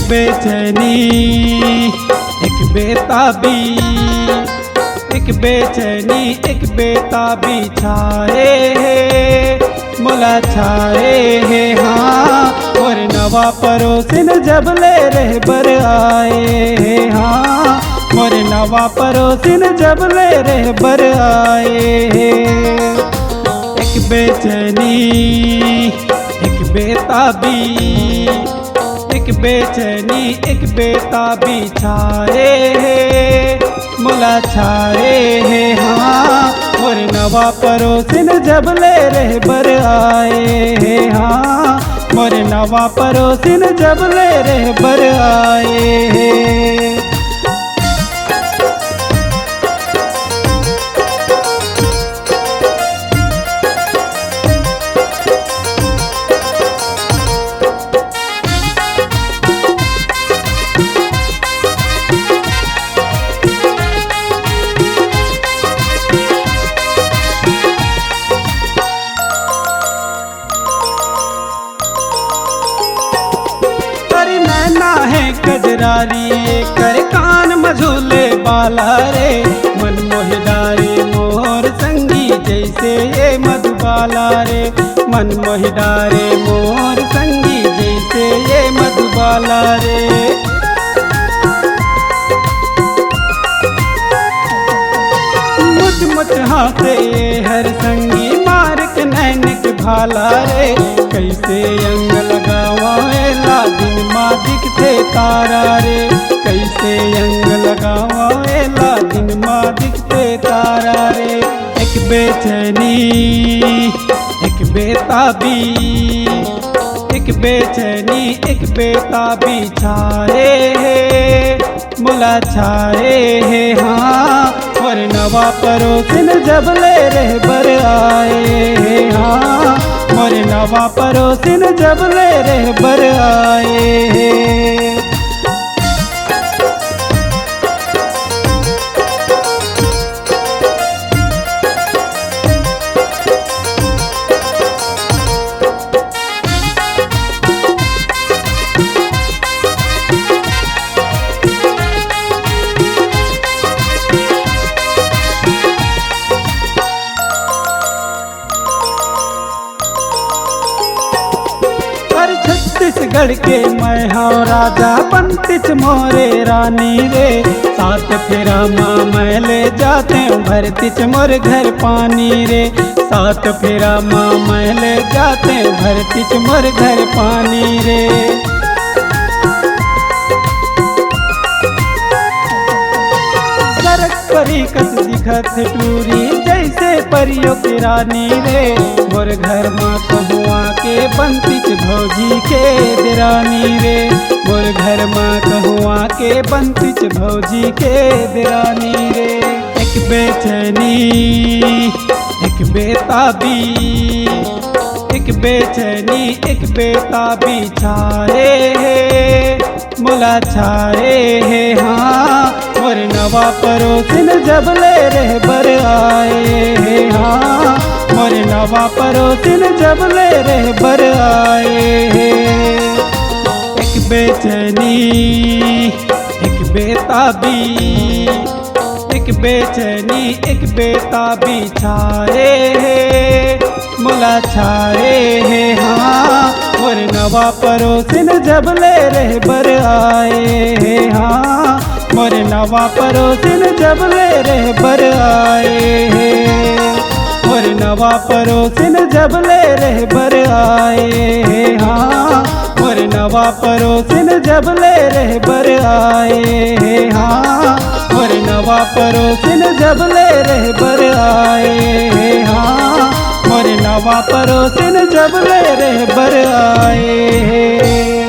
बेचैनी एक बेताबी, एक बेचैनी एक बेताबी छाए है मोला छाए है। हाँ और नवा परोसिन जब ले रह बर आए है। हाँ मोर नवा परोसिन जब ले रह बर आए है। एक बेचैनी एक बेताबी, एक बेचैनी एक बेताबी छाए है मोला छाए है। हाँ और नवा परोसिन जब ले रह बर आए है। हाँ मोर नवा परोसिन जब ले रह बर आए है। कजरारी कर कान मझूले बाला रे, मन मोहिडारे मोर संगी जैसे ये मधुबाला रे। मन मोहिडारे मोर संगी जैसे ये मधुबाला रे। मुझ मुझ हाथे हर संगी मार के नैन के भाला रे। कैसे अंग लगावेला दिन माँ दिखते तारा रे। कैसे अंग लगावेला दिन माँ दिखते तारा रे। एक बेचैनी एक बेताबी, एक बेचैनी एक बेताबी छाए है मोला छाए है। हाँ और नवा परोसिन जब ले रह बर आए है। हाँ मोर नवा परोसिन जब ले रह बर आए है। छत्तीसगढ़ के मैं हाँ राजा पंतिच मोरे रानी रे। साथ फेरा माँ मैं ले जाते भरतिच मोर घर पानी रे। साथ फेरा माँ मैं ले जाते भरतिच मोर घर पानी रे। सरक परी कस दिखत टूरी जैसे परियों की रानी रे। मोर घर माँ कहुआ के बंतिच भौजी के देरानी रे। मोर घर माँ कहुआ के बंतिच भौजी के देरानी रे। एक बेचैनी एक बेताबी, एक बेचैनी एक बेताबी छाए है मोला छाए है। हाँ और नवा परोसिन जब ले रह बर आए है। हाँ मोर नवा परोसिन जब ले रह बर आए है। एक बेचैनी एक बेताबी, एक बेचैनी एक बेताबी छाए है मोला छाए है। हाँ और नवा परोसिन जब ले रह बर आए है। हाँ मोर नवा परोसिन जब ले रह बर आए है। मोर नवा परोसिन जब ले रह बर आए है। हाँ मोर नवा परोसिन जब ले रह बर आए है। हाँ मोर नवा परोसिन जब ले रह बर आए है। हाँ मोर नवा परोसिन जब ले रह बर आए है।